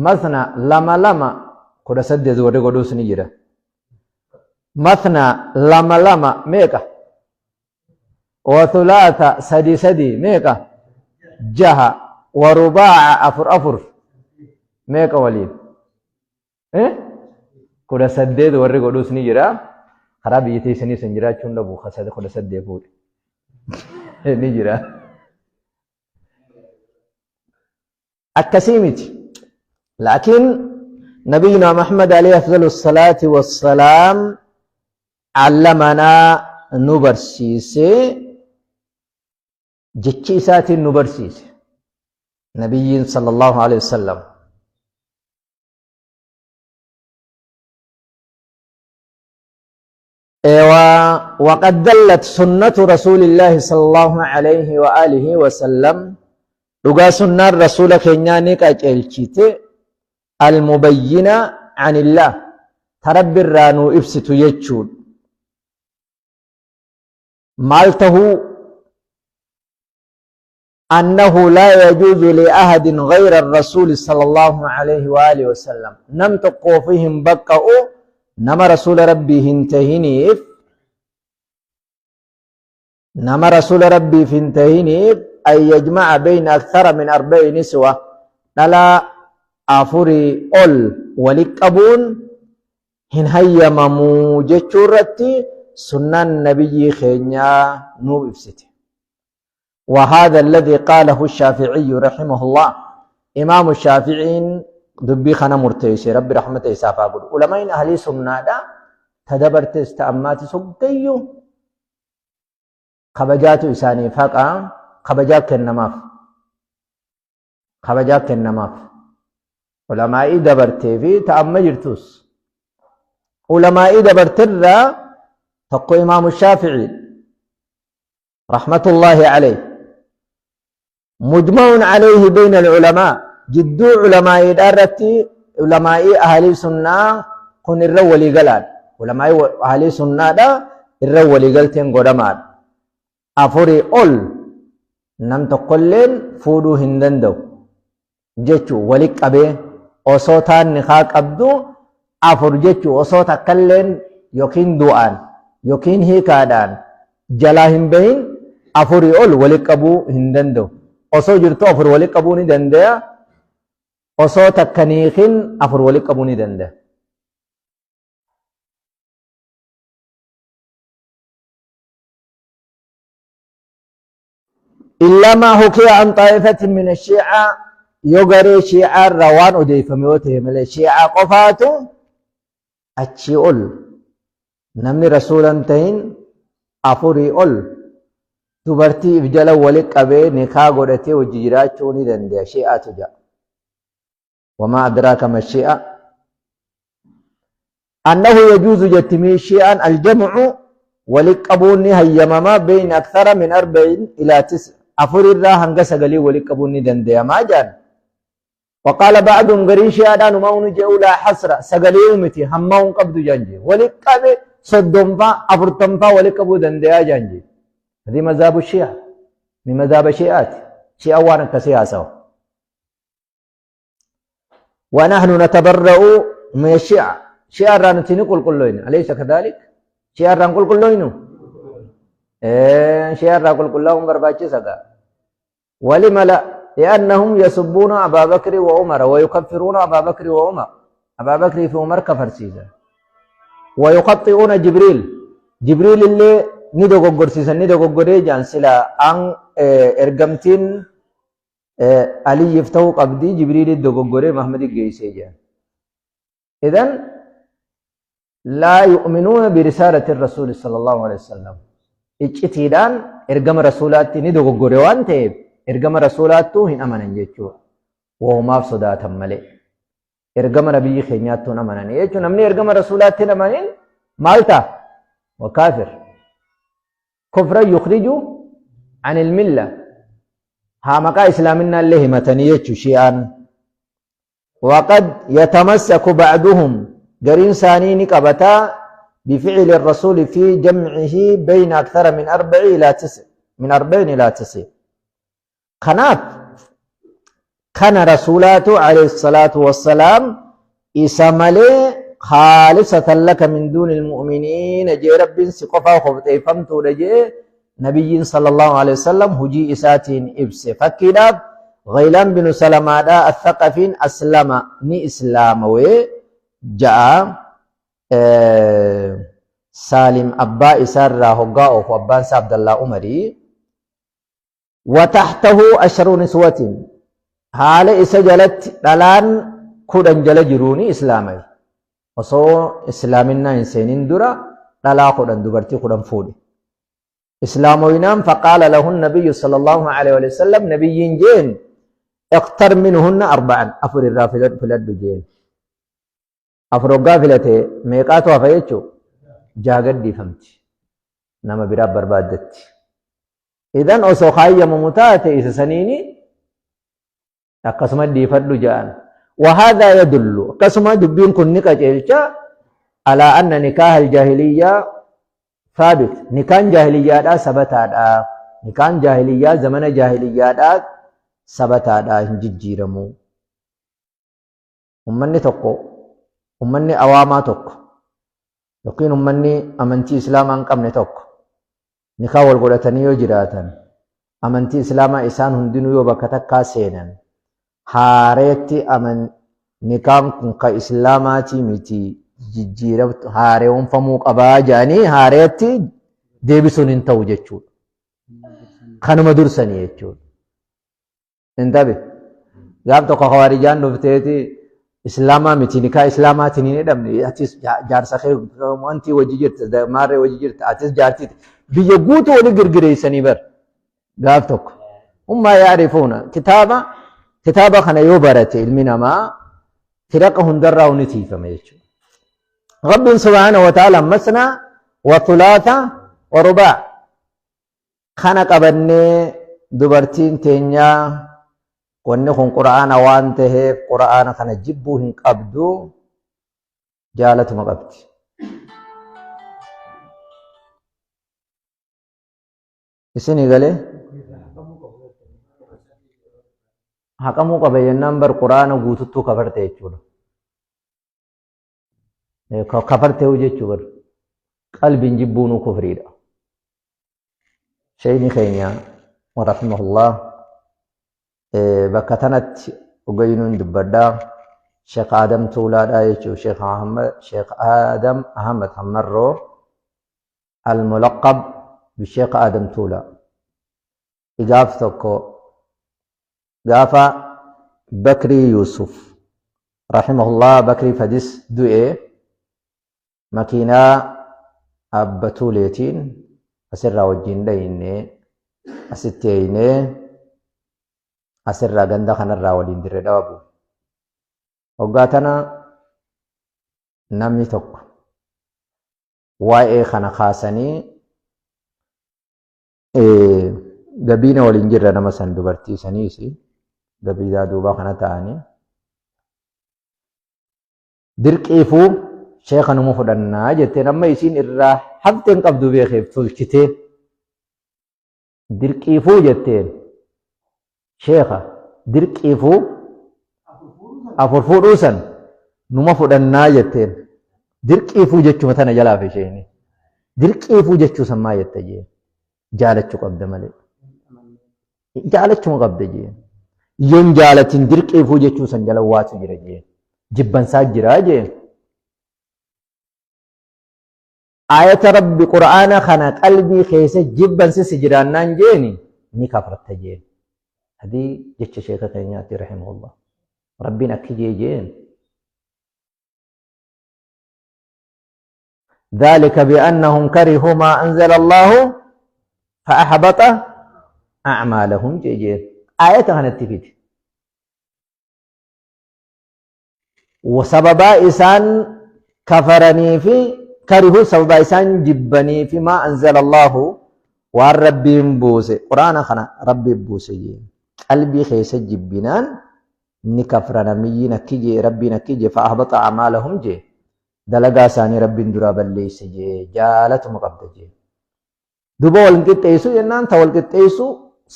mathna lama lama kudha saddeet warri godhuus ni jira. Mathna lama lama meeqa? Wa thulaatha sadi sadi meeqa? Jaha wa rubaa'a afur afur meeqa waliin? Kudha saddeet warri godhuus ni jira. Karaa biyya teessanii san jiraachuun dhabu kudha saddeet fuudhe. Ni jira. Akkasiimiti. Laakiin Nabiyuna Muhammad alayhi afdalu salaati wassalaam allamanaa nu barsiise jechi isaatiin nu barsiise. Nabiyyiin sallallahu alayhi wasallam. وقد دلت سنة رسول الله صلى الله عليه وآله وسلم لقى سنة الرسول كنيانك أجلشيت المبينة عن الله تربي الرانو إبسط يجود مالته أنه لا يجوز لأحد غير الرسول صلى الله عليه وآله وسلم نم تقوفهم بقعوا نما رسول ربي هنتهينيف نما رسول ربي فنتهينيف أن يجمع بين أكثر من 4 نسوة نلا أفري أول ولقبون هن هيا ممو جتشورتي سنة النبي خينيا نو إفسته. وهذا الذي قاله الشافعي رحمه الله إمام الشافعي دبي خنا مرتيش رب رحمته إسافا قل علماء أهل سنة دا تدبرت استأمات سقيو خبجات إساني فقا خبجات كنماف علماء دبرت في تأمى جرتوس علماء دبرت الرا تقو إمام الشافعي رحمة الله عليه مجمع عليه بين العلماء جدو علماء دارتي علماء أهل سنة كن الرولي قلال علماء أهل سنة دا الرولي قلتين قدمات أفوري أول نم تقلين فودو هندندو جيشو وليك أبي أصوتان نخاك أبدو أفور جيشو أصوت أكلين يوكين دوان يوكين هيكادان جلاهم بين أفوري أول وليك أبو هندندو أصو جرتو أفور وليك أبو ندندو أصو تكنيخين أفور وليك أبو ندندو إلا ما حكي عن طائفة من الشيعة يغري شيعة روان أديف ميوته من الشيعة قفاتو أتشيئل نمني رسولا تهين أفوري أول تبرتي إفجال ولك أبي نكا قدتي وجيرات شوني دندي شيعة تجا وما أدراك ما الشيعة أنه يجوز جتمي شيئا الجمع ولك أبوني هيمما بين أكثر من 40 إلى 9 أفور الرا هنگا سغلي ولك أبوني دندي ما جان وقال بعضهم غريشي آدان ماونو جاولا حسرة سغلي أمتي همون قبض جانجي ولك أبي صدنفا أفرتنفا ولك أبو دندي جانجي هذه مذهب الشيعة من مذهب الشيعات شيعة وانا كسياسة ونحن نتبرأ من الشيعة شيعة رانتيني قل كلين أليس كذلك؟ شيعة ران قل كلين شيعة ران قل كلهم برباچي سقا ولم لا لأنهم يسبون أبا بكر وعمر ويكفرون أبا بكر وعمر أبا بكر في عمر كفر سيزا ويقطعون جبريل اللي ندو غغرسيسن ندو غغري جان سلا ان ارغمتين علي يفتو قبدي جبريل دو غغري محمد گيسي جان اذن لا يؤمنون برسالة الرسول صلى الله عليه وسلم اجتيدان ارغم رسولات ندو غغري وانت ارغم رسولات هن امنن جچو وهما صدات ملئ ارغم نبي خينيات امنن يچو نمني ارغم رسولات امنن مالتا وكافر كفر يخرج عن الملة ها مقا إسلامنا اللي متنية شيئا وقد يتمسك بعضهم قرين سانين قبتا بفعل الرسول في جمعه بين أكثر من 40 إلى 9 من 40 إلى 9 خناف كان رسولاته عليه الصلاة والسلام إسمالي خالصة لك من دون المؤمنين جي رب سقفا وخبطي فمتو لجي نبي صلى الله عليه وسلم هجي إساتين إبس فكداب غيلان بن سلمة الثقفين أسلم ني إسلاموي جاء سالم أبا إسار هقاء وأبان عبد الله عمري وتحته 10 نسوة حال إسجلت دلان كودن جل جروني إسلامي osoo islaaminaa hin seenin dura dhalaa kudhan dubartii kudhan fuudhe islaamoyinaan faqaala lahun nabiyyu sallallahu alaihi wa sallam nabiyyiin jeen اختر منهن 4 afur irraa filadhu jeen afur hoggaa filate meeqaatu hafa jechuu jaagaddiifamti nama biraa barbaaddatti idan osoo kaayyamamu taate isa saniini akkasuma dhiifadhu jaan وهذا يدل قسما دبين كن نكاجلچا على ان نكاح الجاهليه ثابت نكاح جاهليه دا ثبتا دا نكاح جاهليه زمن جاهليه دا ثبتا دا ججيرمو امني توكو امني اواما توكو لكن امني امنتي اسلام ان قمن توكو نكاح ولغدتني يو جراتن amantii islaamaa isaan hundinuu yoo bakka takkaa seenan haareetti nikaan kun ka islaamaatii miti jijjiiramtu haareewwanfamuu qabaa jedhanii haareetti deebisuun hin ta'u jechuudha. Kanuma dursanii jechuudha. Hin tabe gaaf tokko khawaarijaan dhufteeti islaamaa miti nikaa islaamaatiin hin hidhamne atis jaarsa kee wanti wajji jirta maarree wajji jirta atis jaartiiti biyya guutuu wali girgireessanii bar gaaf tokko ummaa yaarifuuna kitaaba kana yoo barate ilmi namaa firaqa hundarraa hunitiifame jechuudha. Rabbiin subhaanahu wa ta'ala masnaa wa thulaatha wa rubaa kana qabannee dubartiin teenyaa wanni kun qura'aana waan taheef qura'aana kana jibbuu hin qabdu jaalatuma qabdi. Isinii galee haqamuu qaba jennaan bar qura'aana guututtuu kafarte jechuudha. Kafarteewu jechuu bar qalbiin jibbuunuu kufriidha. Shayni keenya rahimahullah bakka tanatti dhugaynuun dubbadhaa Sheekh Adam Tuulaadhaa jechuudha. Sheekh Adam Ahmad Hammarroo al-Mulaqqab bi-Sheekh Adam Tuulaa. Gaaf tokko gaafa Bakrii Yusuf rahimahullah Bakrii Fadis du'e makiinaa abba Tuuleetiin asirraa wajjin dhayinee asitti eeynee asirraa ganda kanarraa waliin dirree dhawabu. Waggaa tana namni tokko waa'ee kana kaasanii gabiina waliin jirra nama san dubartii saniis gabiidaa duubaa kana ta'anii dirqiifuu sheekha numu fudhannaa jetteen amma isiin irraa hafteen qabdu beekeef tolchitee dirqiifuu jetteen sheekha dirqiifuu afur fuudhuu san numa fudhannaa jetteen dirqiifuu jechuma tana jalaaf isheeni dirqiifuu jechuu san maa jette jee jaalachuu qabda malee jaalachuma qabda jee yoon jaalatin dirqiifuu jechuu san jala waatu jira jee jibbansaa jira jee ayata rabbi qur'aana kana qalbii keessa jibbansi jiraannaan jeeni ni kafratta jeen hadii jecha sheekha keenyaatti rahimahullah rabbiin akki jeen ذلك بأنهم كرهوا ما أنزل الله فأحبط أعمالهم جيجين آية هنتفيد وسبب إسان كفرني في كرهوا سبب إسان جبني في ما أنزل الله والرب بوسي قرآن خنا رب بوسي قلبي خيس جبنان نكفرنا مينا كيجي ربي نكيجي فأحبط أعمالهم جي دلقا ساني ربي دراب الليس جي جالت مقبض جي دوبا والقطيسو ينان تا والقطيسو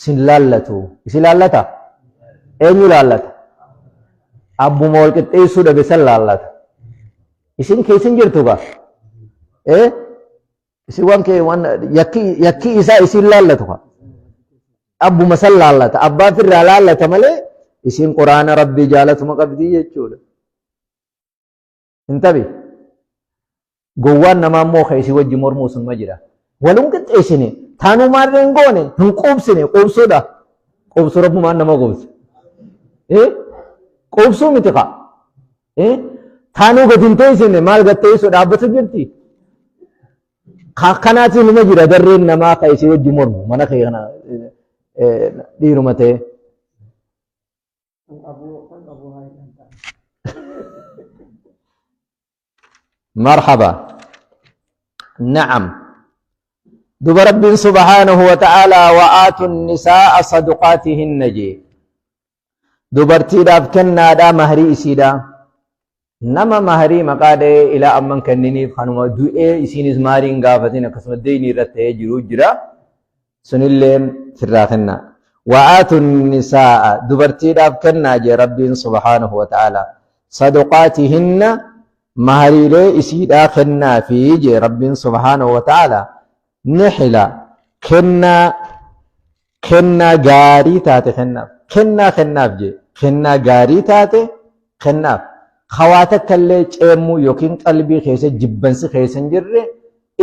سنلالتو سنلالتا اينو لالتا أبو ما والقطيسو دا بسل لالتا اسين كيسين جرتو با ايه اسي وان كي وان يكي إسا اسين لالتو أبو مسل لالتا أبا فر لالتا ملي اسين قرآن ربي جالت مقبض جي انتبه gowwaan namaa immoo keessi wajji mormuu sun ma jira walum qixxeessine taanuu maarreen goone hin quubsine quubsuudha quubsuu rabbumaan nama quubsu quubsuu miti qa taanuu gad hin teessine maal gad teessuu dhaabbatu jirti kanaati nima jira darreen namaa keessi wajji mormu mana kee kana dhiiruma ta'e مرحبا نعم دب رب سبحانه وتعالى وآتوا النساء صدقاتهن جي دبرتي داب كنا دا مهري إسيدا نما مهري مقادة إلى أمن كنني خانوما دوئي إسين إزمارين غافتين قسم الديني رته جرو جرا سنلين فراخنا وآتوا النساء دبرتي داب كنا جي رب سبحانه وتعالى صدقاتهن مهريلي إسيدا كنا في جي رب سبحانه وتعالى نحلا kennaa gaarii taate kennaaf. Kennaaf jee kennaa gaarii taate kennaaf. Hawaata kallee ceemuu yookiin qalbii keessa jibbansi keessa hin jirre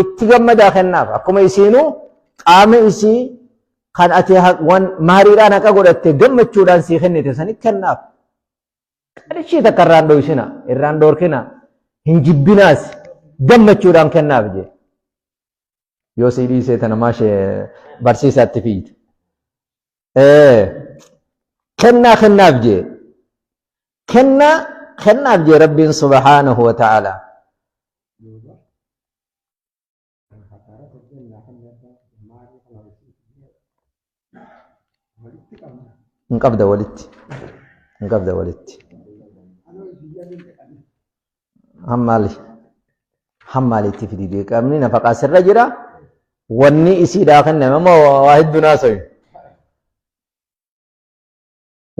itti gammadaa kennaaf. Akkuma isiinuu qaama isii kan ati maariidhaan haqa godhatte gammachuudhaan sii kennite sanii kennaaf. Qarshii takka irraan dhoorkina hin jibbinaas gammachuudhaan kennaaf jee. Yoo sii dhiisee tana maashee barsiisaatti fiite. Kennaaf jee. Kennaaf jee Rabbiin subhaanahu wa ta'ala. Hin qabda walitti. Hammaalitti fidii qabni nafaqaa sirra jira. Wanni isiidhaa kenname moo waa hedduu naasoyi.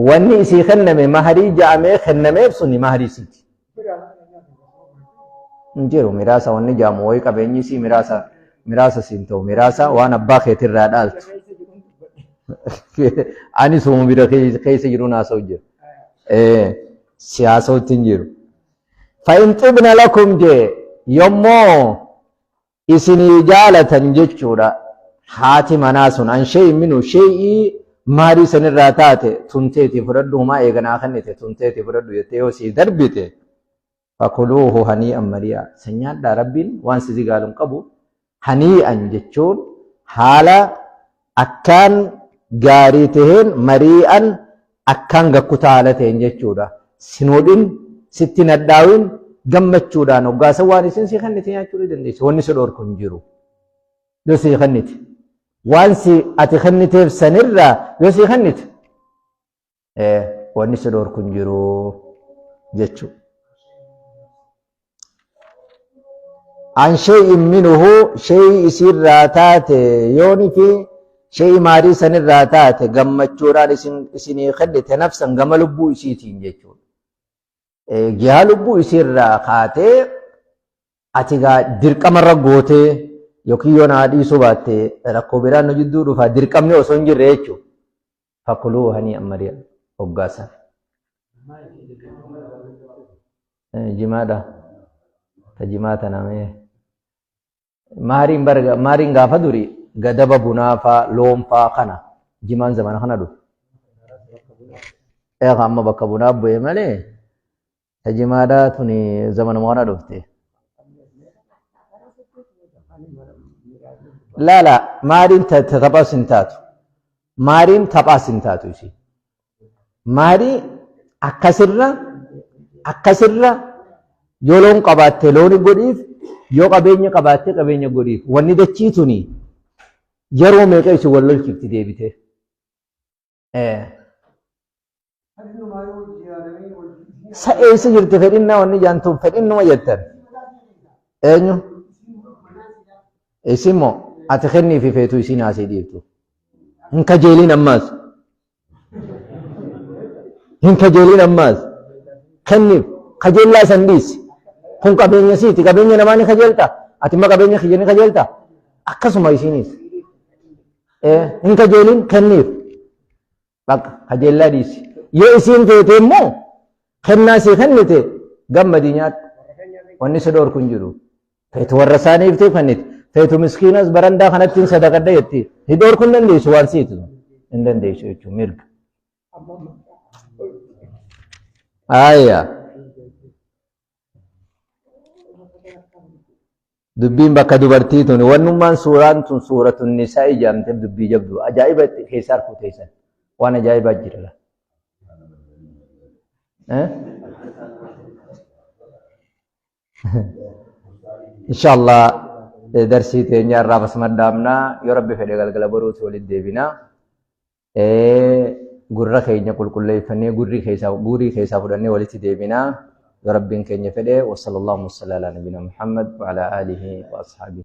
Wanni isii kenname maharii ja'amee kennameef suni maharii isiiti. Hin jiru miraasa wanni ja'amu wayii qabeenyi isii miraasa siin ta'u miraasa waan abbaa keetirraa dhaaltu. Ani sumu bira keessa jiru naasoo jira. Siyaasootti hin jiru. Fa'in xibna lakum jee yommoo isinii jaalatan jechuudha. Haati manaa sun an shay'in minu shay'ii maarii sanirraa taate tunteeti fudhadhu humaa eeganaa kannite tunteeti fudhadhu jettee yoo sii darbite fakuluuhu hanii'an mari'a. Sanyaadhaa Rabbiin waan sizi gaaluun qabu hanii'an jechuun haala akkaan gaarii taheen mari'an akkaan gakkutaa haala taheen jechuudha. Sinoodhin sitti nadhaawin gammachuudhaan hoggaasan waan isin sii kannite nyaachuu ni dandeessi. Wanni si dhoorku hin jiru. Yoo sii kannite. Waan si ati kanniteef sanirraa yoo sii kannite. Wanni si dhoorku hin jiru jechuudha. An shay'in minuhu shay'ii isirraa taate yooni fi shay'ii maarii sanirraa taate gammachuudhaan isinii kannite nafsan gama lubbuu isiitiin jechuudha. Gihaa lubbuu isirraa kaatee ati dirqamarra gootee yookiin yoo naa dhiisuu baatte rakkoo biraan nu jidduu dhufa dirqamni osoo hin jirre jechuudha. Fakuluu hanii'an mari'a hoggaasan. Jimaadha. Tajimaata namee. Maariin gaafa duri gadaba bunaa faa loon faa kana jimaan zamana kana dhufu. Amma bakka bunaa bu'ee malee tajimaadha tuni zamanuma kana dhufte. Laala maariin taphaas hin taatu. Maariin taphaas hin taatu ishee. Maarii akkasirra yoo loon qabaatte looni godhiif yoo qabeenya qabaatte qabeenya godhiif wanni dachii tuni yeroo meeqa isin wal lolchifti deebite. Sa'eessa jirte fedhinnaa wanni jaantuun fedhinnuma jettan. Eenyu? Isin moo ati kennii fi feetuu isin haasee dhiibtu. Hin kajeeliin ammaas. Kenniif kajeellaa san dhiisi. Kun qabeenya siiti. Qabeenya namaa ni kajeelta. Ati immoo qabeenya kiyya ni kajeelta. Akkasuma isinis. Hin kajeeliin kenniif. Bakka kajeellaa dhiisi. Yoo isiin feete immoo kennaa sii kennite gammadii nyaadhu. Wanni si dhoorku hin jiru. Feetu warra isaaniif ta'e kennite. Feetu miskiinas barandaa kanattiin sadaqadha jetti. Hin dhoorku hin dandeessu waan siitu. Hin dandeessu jechuun mirga. Ayyaa. Dubbiin bakka dubartii tuni wannummaan suuraan tun suuratun nisaa ijaamteef dubbii jabdu. Ajaa'iba keessa harkuu teessan. Waan ajaa'ibaa jira. Inshallah darsii teenya irraa basmaddaamnaa yoo rabbi fedhe galgala boruuti walitti deebinaa. Gurra keenya qulqulleeffannee gurii keessaa fudhannee walitti deebinaa. Yoo rabbiin keenya fedhe wa sallallahu alaihi wa sallam ala nabiyina Muhammad wa ala alihi wa ashabihi.